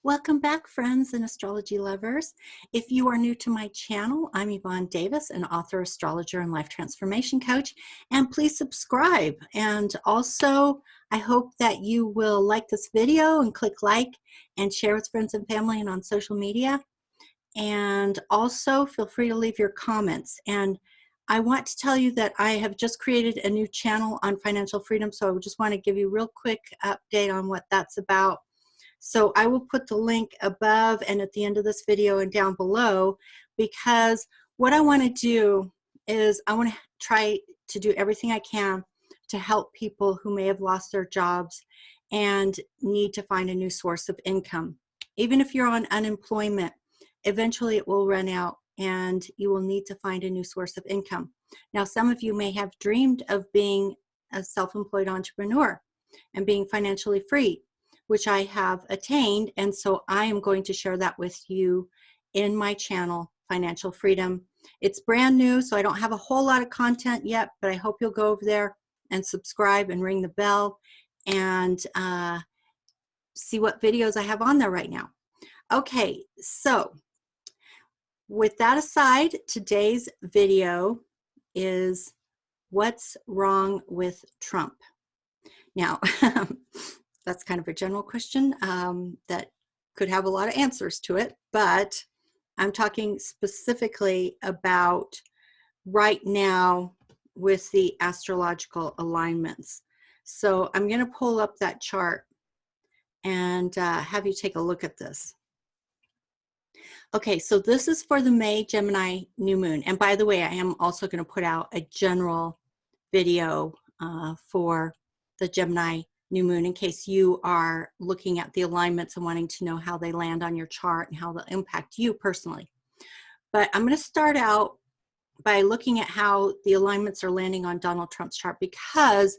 Welcome back, friends and astrology lovers. If you are new to my channel, I'm Yvonne Davis, an author, astrologer, and life transformation coach. And please subscribe. And also, I hope that you will like this video and click like and share with friends and family and on social media. And also, feel free to leave your comments. And I want to tell you that I have just created a new channel on financial freedom. So I just want to give you a real quick update on what that's about. So I will put the link above and at the end of this video and down below, because what I want to do is I want to try to do everything I can to help people who may have lost their jobs and need to find a new source of income. Even if you're on unemployment, eventually it will run out and you will need to find a new source of income. Now, some of you may have dreamed of being a self-employed entrepreneur and being financially free, which I have attained, and so I am going to share that with you in my channel, Financial Freedom. It's brand new, so I don't have a whole lot of content yet, but I hope you'll go over there and subscribe and ring the bell and see what videos I have on there right now. Okay, so with that aside, today's video is what's wrong with Trump? Now, that's kind of a general question that could have a lot of answers to it, but I'm talking specifically about right now with the astrological alignments. So I'm going to pull up that chart and have you take a look at this. Okay, so this is for the May Gemini new moon. And by the way, I am also going to put out a general video for the Gemini new moon in case you are looking at the alignments and wanting to know how they land on your chart and how they'll impact you personally. But I'm going to start out by looking at how the alignments are landing on Donald Trump's chart, because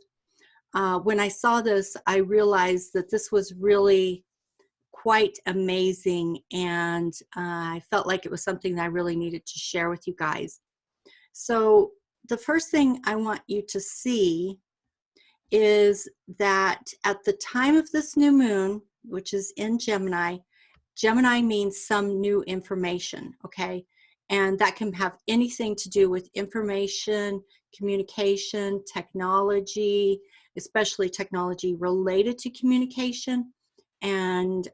when I saw this, I realized that this was really quite amazing, and I felt like it was something that I really needed to share with you guys. So the first thing I want you to see is that at the time of this new moon, which is in Gemini, Gemini means some new information, okay? And that can have anything to do with information, communication, technology, especially technology related to communication and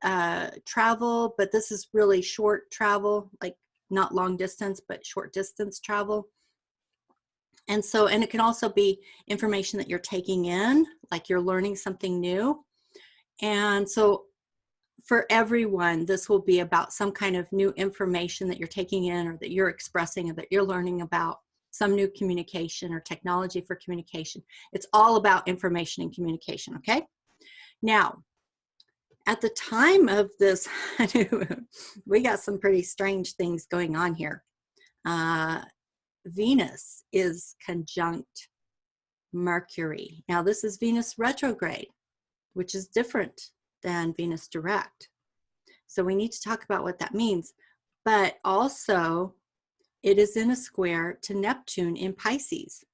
travel, but this is really short travel, like not long distance, but short distance travel. And so, and it can also be information that you're taking in, like you're learning something new. And so for everyone, this will be about some kind of new information that you're taking in or that you're expressing or that you're learning about, some new communication or technology for communication. It's all about information and communication, okay? Now, at the time of this, we got some pretty strange things going on here. Venus is conjunct Mercury. Now, this is Venus retrograde, which is different than Venus direct. So we need to talk about what that means. But also, it is in a square to Neptune in Pisces.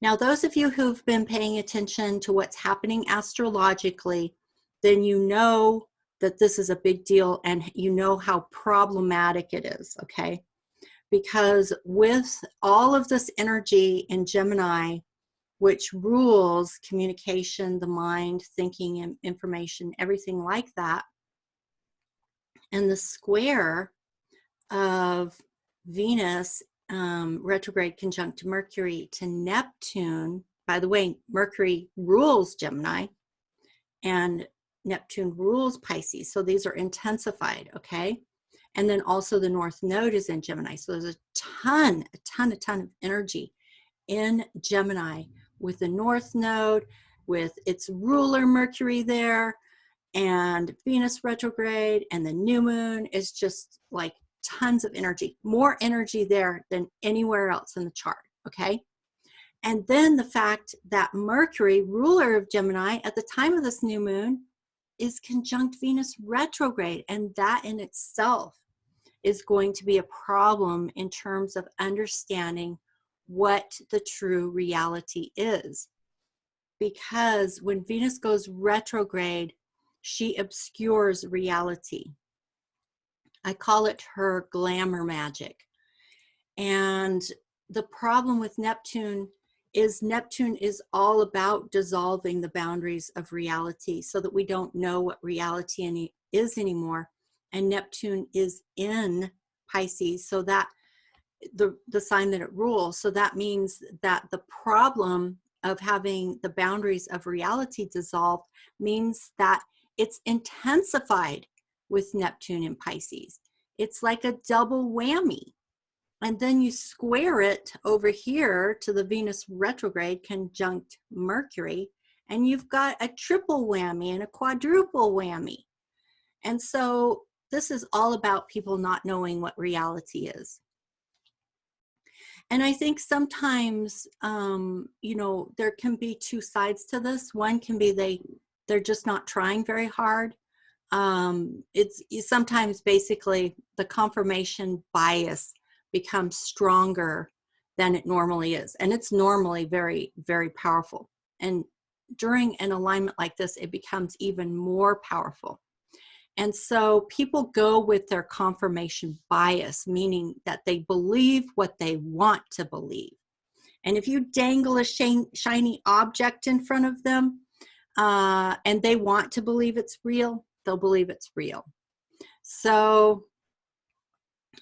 Now, those of you who've been paying attention to what's happening astrologically, then you know that this is a big deal and you know how problematic it is, okay? Because with all of this energy in Gemini, which rules communication, the mind, thinking, and information, everything like that, and the square of Venus retrograde conjunct Mercury to Neptune, by the way, Mercury rules Gemini and Neptune rules Pisces, so these are intensified, okay? And then also the North Node is in Gemini. So there's a ton of energy in Gemini with the North Node, with its ruler Mercury there, and Venus retrograde, and the new moon is just like tons of energy. More energy there than anywhere else in the chart, okay? And then the fact that Mercury, ruler of Gemini, at the time of this new moon, is conjunct Venus retrograde, and that in itself is going to be a problem in terms of understanding what the true reality is. Because when Venus goes retrograde, she obscures reality. I call it her glamour magic. And the problem with Neptune is all about dissolving the boundaries of reality so that we don't know what reality is anymore. And Neptune is in Pisces, so that the sign that it rules. So that means that the problem of having the boundaries of reality dissolved means that it's intensified with Neptune in Pisces. It's like a double whammy. And then you square it over here to the Venus retrograde conjunct Mercury, and you've got a triple whammy and a quadruple whammy. And so this is all about people not knowing what reality is. And I think sometimes, you know, there can be two sides to this. One can be they're just not trying very hard. It's sometimes basically the confirmation bias becomes stronger than it normally is. And it's normally very, very powerful. And during an alignment like this, it becomes even more powerful. And so people go with their confirmation bias, meaning that they believe what they want to believe. And if you dangle a shiny object in front of them and they want to believe it's real, they'll believe it's real. So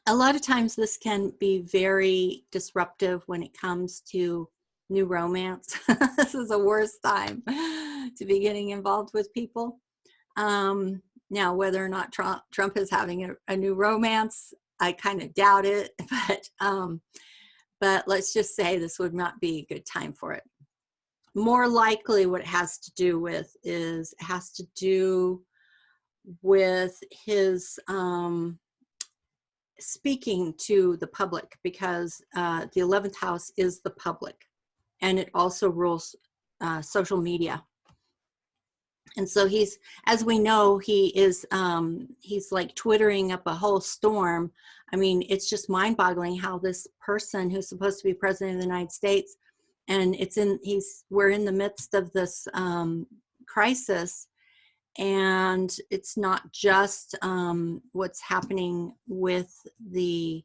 a lot of times this can be very disruptive when it comes to new romance. This is the worst time to be getting involved with people. Now, whether or not Trump is having a new romance, I kind of doubt it, but let's just say this would not be a good time for it. More likely what it has to do with is it has to do with his speaking to the public, because the 11th house is the public, and it also rules social media. And so he's, as we know, he's like twittering up a whole storm. I mean, it's just mind-boggling how this person who's supposed to be president of the United States, and we're in the midst of this crisis, and it's not just what's happening with the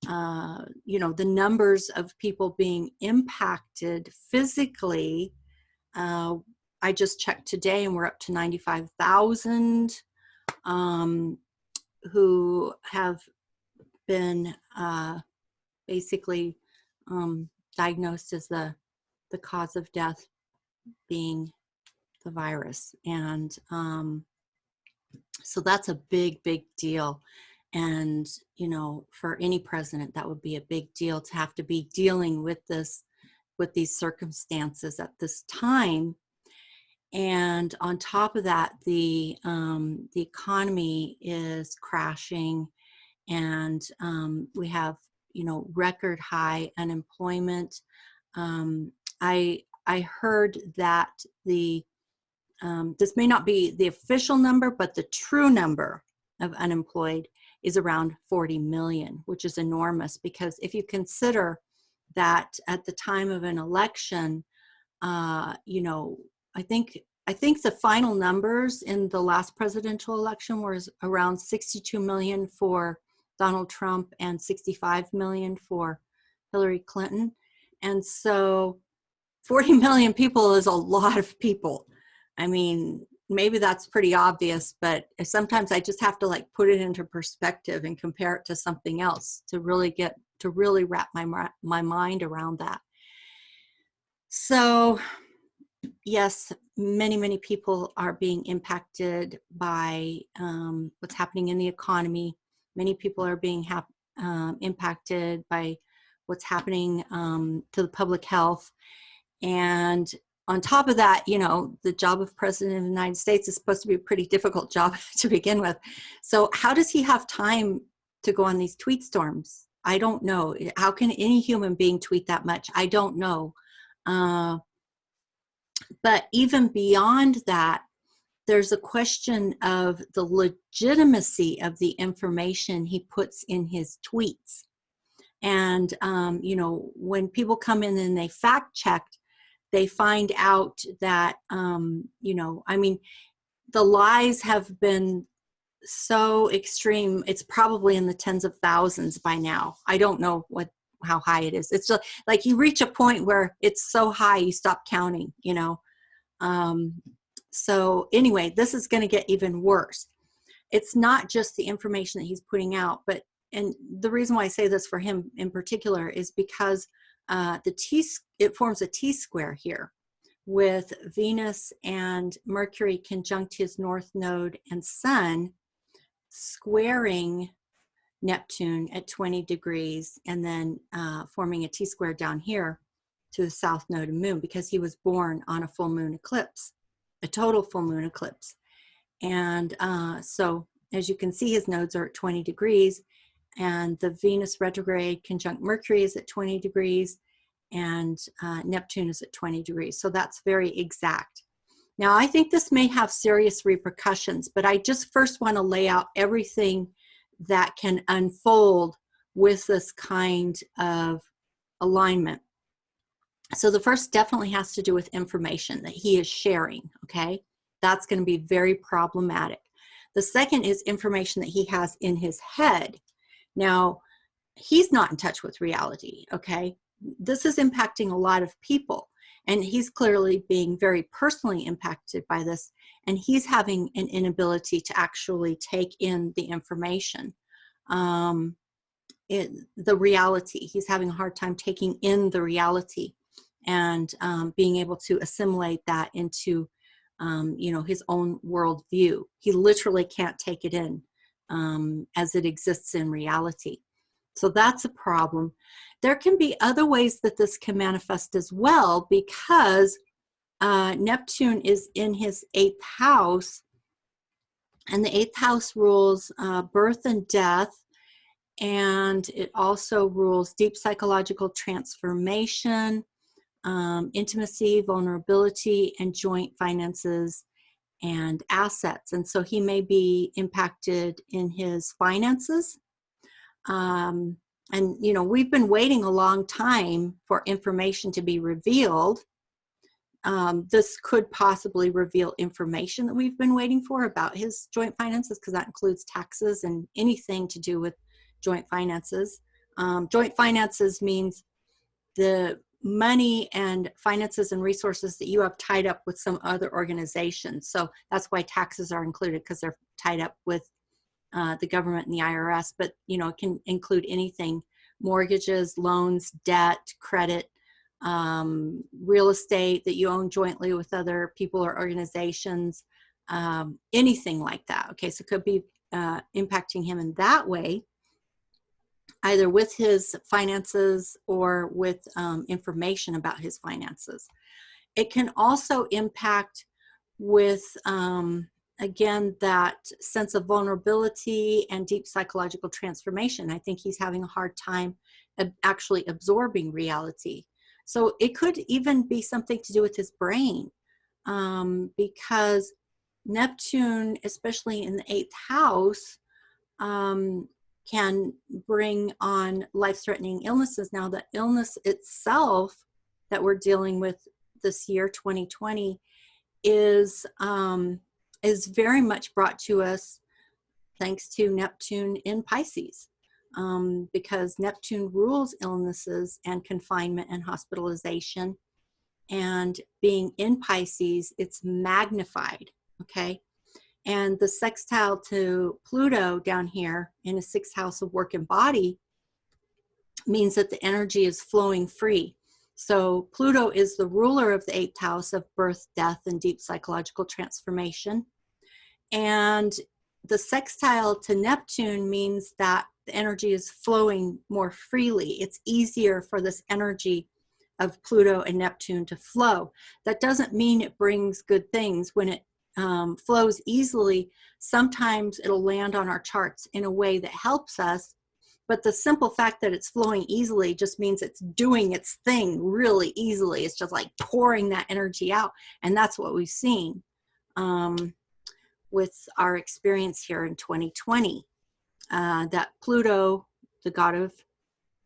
the numbers of people being impacted physically. I just checked today and we're up to 95,000 who have been basically diagnosed as the cause of death being the virus. And so that's a big, big deal. And, you know, for any president, that would be a big deal to have to be dealing with this, with these circumstances at this time. And on top of that, the economy is crashing, and we have, you know, record high unemployment. I heard that this may not be the official number, but the true number of unemployed is around 40 million, which is enormous, because if you consider that at the time of an election, you know, I think the final numbers in the last presidential election was around 62 million for Donald Trump and 65 million for Hillary Clinton. And so 40 million people is a lot of people. I mean, maybe that's pretty obvious, but sometimes I just have to like put it into perspective and compare it to something else to really wrap my mind around that. So yes, many people are being impacted by what's happening in the economy. Many people are being impacted by what's happening to the public health. And on top of that, you know, the job of president of the United States is supposed to be a pretty difficult job to begin with. So how does he have time to go on these tweet storms? I don't know. How can any human being tweet that much? I don't know. But even beyond that, there's a question of the legitimacy of the information he puts in his tweets. And, you know, when people come in and they fact check, they find out that, you know, I mean, the lies have been so extreme. It's probably in the tens of thousands by now. I don't know how high it is. It's just like you reach a point where it's so high you stop counting, you know. So anyway, this is going to get even worse. It's not just the information that he's putting out, but, and the reason why I say this for him in particular is because it forms a T-square here with Venus and Mercury conjunct his north node and Sun, squaring Neptune at 20 degrees, and then forming a T-square down here to the south node of Moon, because he was born on a full moon eclipse, a total full moon eclipse. And so as you can see, his nodes are at 20 degrees, and the Venus retrograde conjunct Mercury is at 20 degrees, and Neptune is at 20 degrees. So that's very exact. Now, I think this may have serious repercussions, but I just first want to lay out everything that can unfold with this kind of alignment. So the first definitely has to do with information that he is sharing, okay? That's going to be very problematic. The second is information that he has in his head. Now, he's not in touch with reality, okay? This is impacting a lot of people, and he's clearly being very personally impacted by this, and he's having an inability to actually take in the information, the reality. He's having a hard time taking in the reality and being able to assimilate that into you know, his own worldview. He literally can't take it in as it exists in reality. So that's a problem. There can be other ways that this can manifest as well, because Neptune is in his 8th house, and the 8th house rules birth and death, and it also rules deep psychological transformation, intimacy, vulnerability, and joint finances and assets. And so he may be impacted in his finances. And, you know, we've been waiting a long time for information to be revealed. This could possibly reveal information that we've been waiting for about his joint finances, because that includes taxes and anything to do with joint finances. Joint finances means the money and finances and resources that you have tied up with some other organization. So that's why taxes are included, because they're tied up with the government and the IRS. But, you know, it can include anything: mortgages, loans, debt, credit, real estate that you own jointly with other people or organizations, anything like that. Okay, so it could be impacting him in that way, either with his finances or with information about his finances. It can also impact with, again, that sense of vulnerability and deep psychological transformation. I think he's having a hard time actually absorbing reality. So it could even be something to do with his brain, because Neptune, especially in the 8th house, can bring on life-threatening illnesses. Now, the illness itself that we're dealing with this year, 2020, is very much brought to us thanks to Neptune in Pisces, because Neptune rules illnesses and confinement and hospitalization. And being in Pisces, it's magnified, okay? And the sextile to Pluto down here in a 6th house of work and body means that the energy is flowing free. So Pluto is the ruler of the 8th house of birth, death, and deep psychological transformation. And the sextile to Neptune means that the energy is flowing more freely. It's easier for this energy of Pluto and Neptune to flow. That doesn't mean it brings good things. When it flows easily, sometimes it'll land on our charts in a way that helps us. But the simple fact that it's flowing easily just means it's doing its thing really easily. It's just like pouring that energy out. And that's what we've seen with our experience here in 2020. That Pluto, the god of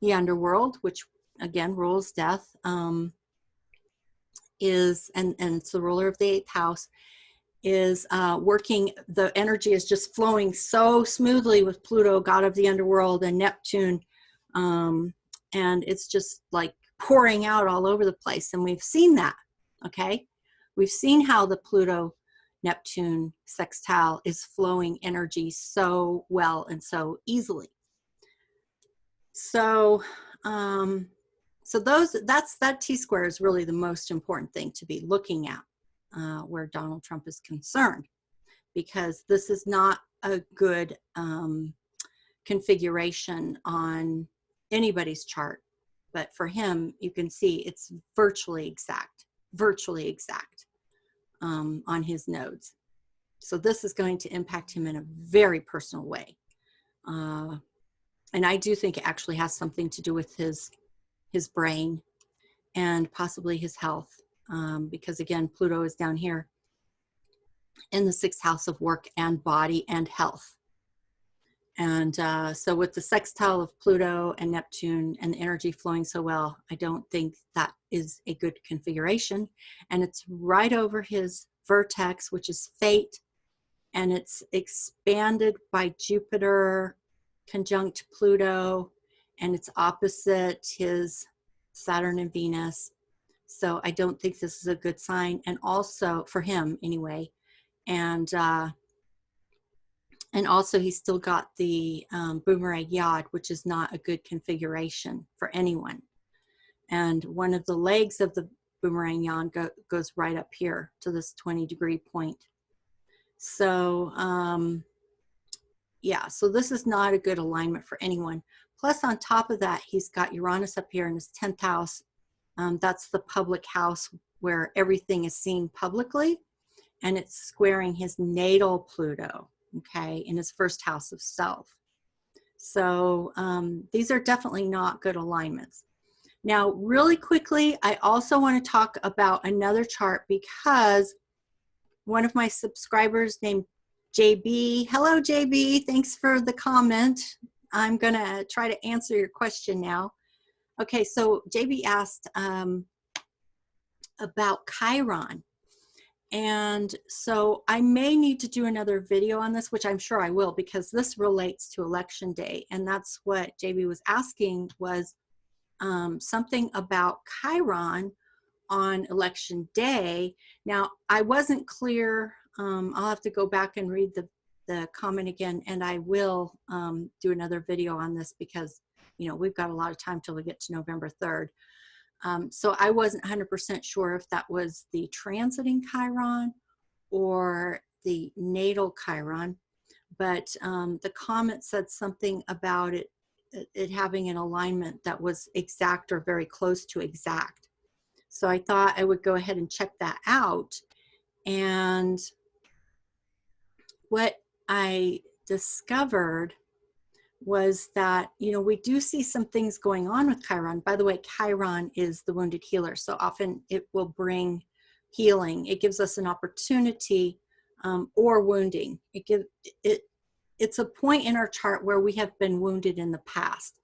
the underworld, which again rules death, is, and it's the ruler of the 8th house, is working, the energy is just flowing so smoothly with Pluto, god of the underworld, and Neptune. And it's just like pouring out all over the place. And we've seen that, okay? We've seen how the Pluto Neptune sextile is flowing energy so well and so easily. So, that T-square is really the most important thing to be looking at where Donald Trump is concerned, because this is not a good configuration on anybody's chart. But for him, you can see it's virtually exact on his nodes. So this is going to impact him in a very personal way. And I do think it actually has something to do with his brain and possibly his health. Because again, Pluto is down here in the 6th house of work and body and health. And so with the sextile of Pluto and Neptune and the energy flowing so well, I don't think that is a good configuration. And it's right over his vertex, which is fate. And it's expanded by Jupiter conjunct Pluto, and it's opposite his Saturn and Venus. So I don't think this is a good sign. And also for him anyway. And also he's still got the boomerang yod, which is not a good configuration for anyone. And one of the legs of the boomerang yod goes right up here to this 20-degree point. So yeah, so this is not a good alignment for anyone. Plus on top of that, he's got Uranus up here in his 10th house. That's the public house where everything is seen publicly, and it's squaring his natal Pluto, okay, in his 1st house of self. So these are definitely not good alignments. Now, really quickly, I also want to talk about another chart, because one of my subscribers named JB, hello JB, thanks for the comment. I'm going to try to answer your question now. Okay, so JB asked about Chiron. And so I may need to do another video on this, which I'm sure I will, because this relates to election day. And that's what JB was asking, was something about Chiron on election day. Now, I wasn't clear. I'll have to go back and read the comment again, and I will do another video on this, because, you know, we've got a lot of time till we get to November 3rd. So I wasn't 100% sure if that was the transiting Chiron or the natal Chiron, but the comment said something about it having an alignment that was exact or very close to exact. So I thought I would go ahead and check that out. And what I discovered was that, you know, we do see some things going on with Chiron. By the way, Chiron is the wounded healer. So often it will bring healing. It gives us an opportunity or wounding. It's a point in our chart where we have been wounded in the past.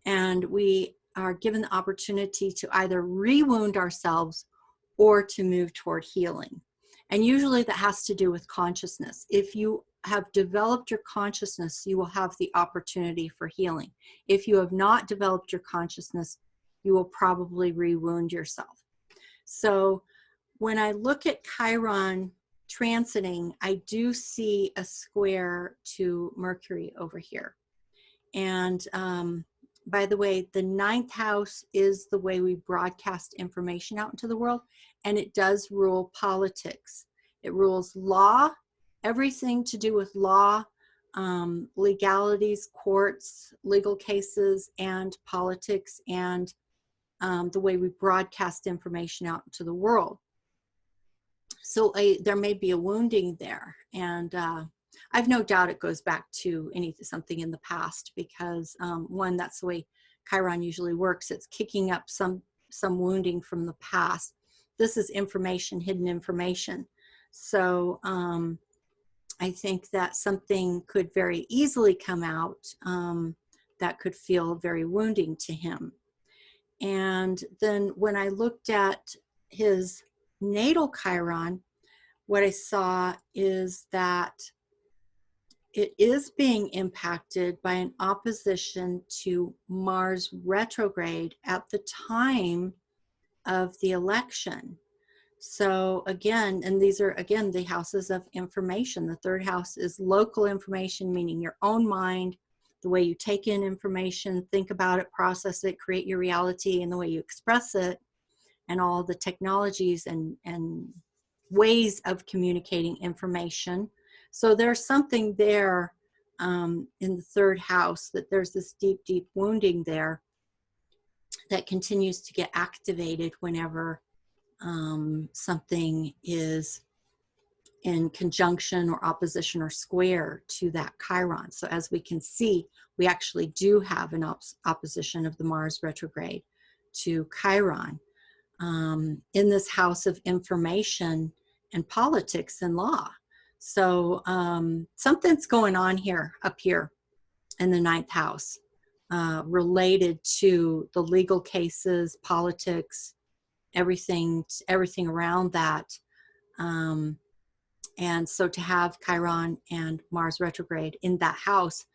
And we are given the opportunity to either re-wound ourselves or to move toward healing. And usually that has to do with consciousness. If you have developed your consciousness, you will have the opportunity for healing. If you have not developed your consciousness, you will probably re-wound yourself. So when I look at Chiron transiting, I do see a square to Mercury over here. And by the way, the 9th house is the way we broadcast information out into the world, and it does rule politics. It rules law, everything to do with law, legalities, courts, legal cases, and politics, and the way we broadcast information out into the world. So there may be a wounding there, and I've no doubt it goes back to something in the past, because one, that's the way Chiron usually works. It's kicking up some wounding from the past. This is information, hidden information. So I think that something could very easily come out that could feel very wounding to him. And then when I looked at his natal Chiron, what I saw is that it is being impacted by an opposition to Mars retrograde at the time of the election. So again, and these are again the houses of information. The third house is local information, meaning your own mind, the way you take in information, think about it, process it, create your reality, and the way you express it, and all the technologies and ways of communicating information. So there's something there in the third house, that there's this deep, deep wounding there that continues to get activated whenever something is in conjunction or opposition or square to that Chiron. So as we can see, we actually do have an opposition of the Mars retrograde to Chiron in this house of information and politics and law. So something's going on here, up here in the ninth house, related to the legal cases, politics, everything around that. And so to have Chiron and Mars retrograde in that house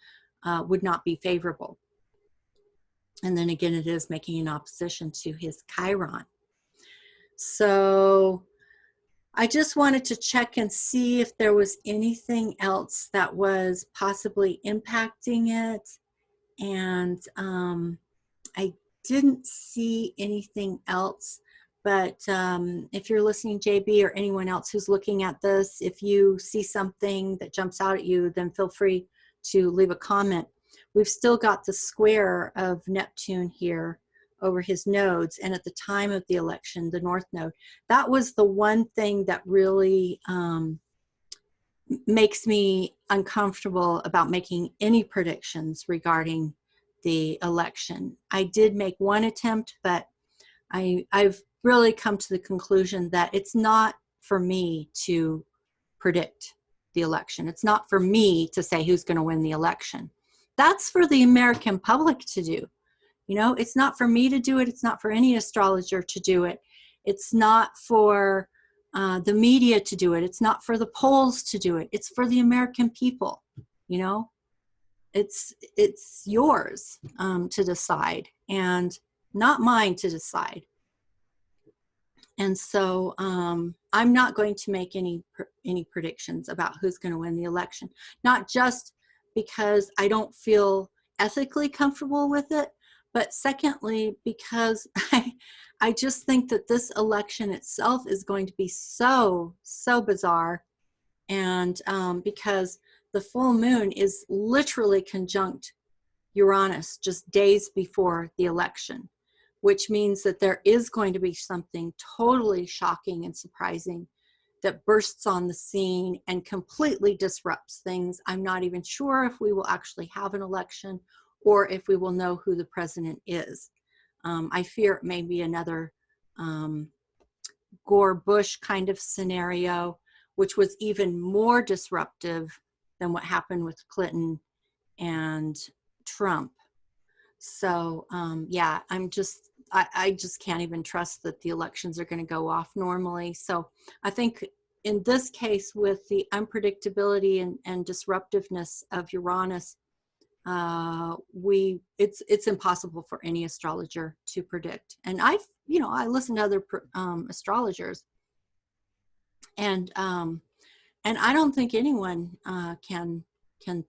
would not be favorable. And then again, it is making an opposition to his Chiron. So I just wanted to check and see if there was anything else that was possibly impacting it. And I didn't see anything else. But if you're listening, JB, or anyone else who's looking at this, if you see something that jumps out at you, then feel free to leave a comment. We've still got the square of Neptune here over his nodes. And at the time of the election, the North Node, that was the one thing that really makes me uncomfortable about making any predictions regarding the election. I did make one attempt, but I've really come to the conclusion that it's not for me to predict the election. It's not for me to say who's going to win the election. That's for the American public to do. You know, it's not for me to do it. It's not for any astrologer to do it. It's not for the media to do it. It's not for the polls to do it. It's for the American people. You know, it's yours to decide, and not mine to decide. And so I'm not going to make any predictions about who's going to win the election. Not just because I don't feel ethically comfortable with it, but secondly, because I just think that this election itself is going to be so bizarre. And because the full moon is literally conjunct Uranus just days before the election, which means that there is going to be something totally shocking and surprising that bursts on the scene and completely disrupts things. I'm not even sure if we will actually have an election or if we will know who the president is. I fear it may be another Gore-Bush kind of scenario, which was even more disruptive than what happened with Clinton and Trump. So yeah, I just can't even trust that the elections are going to go off normally. So I think in this case, with the unpredictability and disruptiveness of Uranus, it's impossible for any astrologer to predict. And I listen to other astrologers, and I don't think anyone can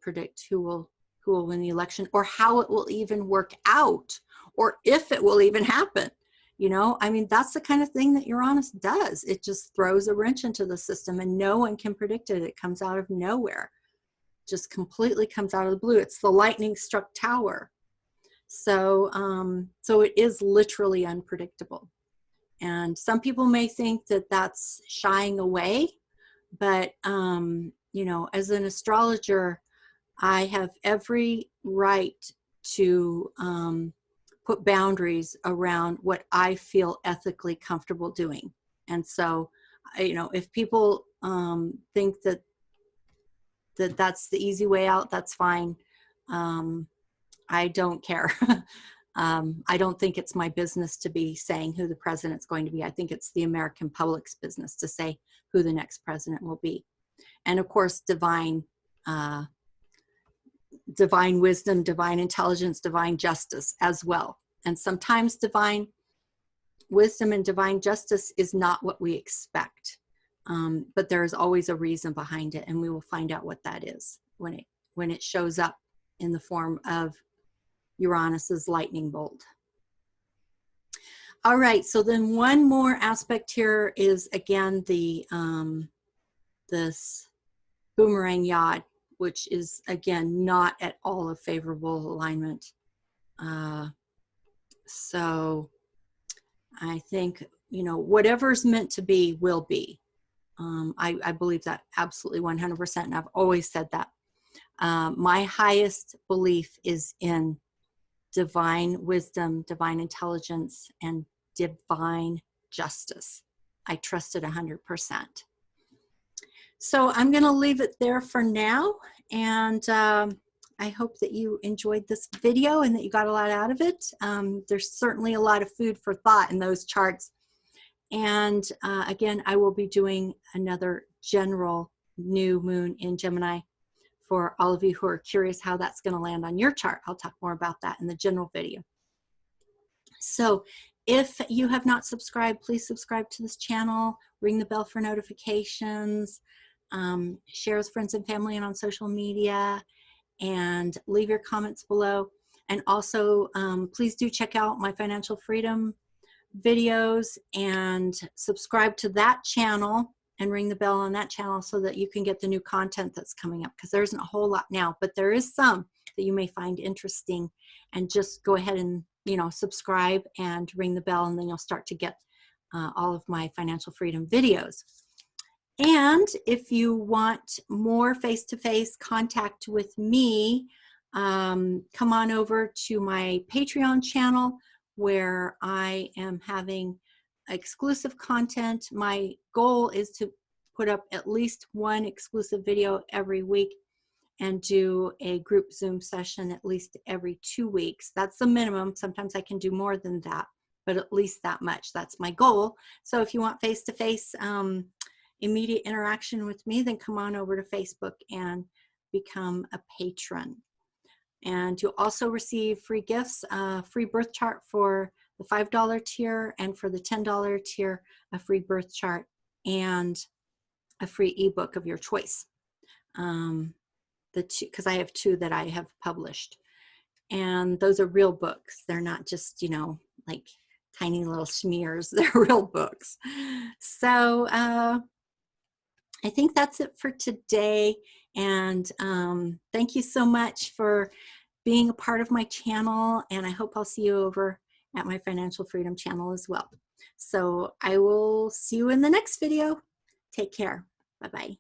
predict who will win the election, or how it will even work out, or if it will even happen. You know, I mean, that's the kind of thing that Uranus does. It just throws a wrench into the system, and no one can predict it. It comes out of nowhere, just completely comes out of the blue. It's the lightning struck tower. So it is literally unpredictable. And some people may think that that's shying away, but as an astrologer, I have every right to put boundaries around what I feel ethically comfortable doing. And so, if people think that that's the easy way out, that's fine. I don't care. I don't think it's my business to be saying who the president's going to be. I think it's the American public's business to say who the next president will be. And of course, divine wisdom, divine intelligence, divine justice as well. And sometimes divine wisdom and divine justice is not what we expect. But there is always a reason behind it, and we will find out what that is when it shows up in the form of Uranus's lightning bolt. All right, so then one more aspect here is again this boomerang yod, which is again not at all a favorable alignment. So I think, you know, whatever's meant to be will be. I believe that absolutely 100%, and I've always said that. My highest belief is in divine wisdom, divine intelligence, and divine justice. I trust it 100%. So I'm going to leave it there for now, and I hope that you enjoyed this video and that you got a lot out of it. There's certainly a lot of food for thought in those charts. And again, I will be doing another general new moon in Gemini for all of you who are curious how that's going to land on your chart. I'll talk more about that in the general video. So if you have not subscribed, please subscribe to this channel, ring the bell for notifications, share with friends and family and on social media, and leave your comments below. And also, please do check out my financial freedom videos and subscribe to that channel and ring the bell on that channel so that you can get the new content that's coming up, because there isn't a whole lot now, but there is some that you may find interesting. And just go ahead and, you know, subscribe and ring the bell, and then you'll start to get all of my financial freedom videos. And if you want more face-to-face contact with me, come on over to my Patreon channel, where I am having exclusive content. My goal is to put up at least one exclusive video every week and do a group Zoom session at least every 2 weeks. That's the minimum. Sometimes I can do more than that, but at least that much. That's my goal. So if you want face-to-face immediate interaction with me, then come on over to Facebook and become a patron. And you'll also receive free gifts, a free birth chart for the $5 tier, and for the $10 tier, a free birth chart and a free ebook of your choice. Because I have 2 that I have published. And those are real books. They're not just, you know, like tiny little smears. They're real books. So I think that's it for today. And thank you so much for being a part of my channel. And I hope I'll see you over at my Financial Freedom channel as well. So I will see you in the next video. Take care. Bye-bye.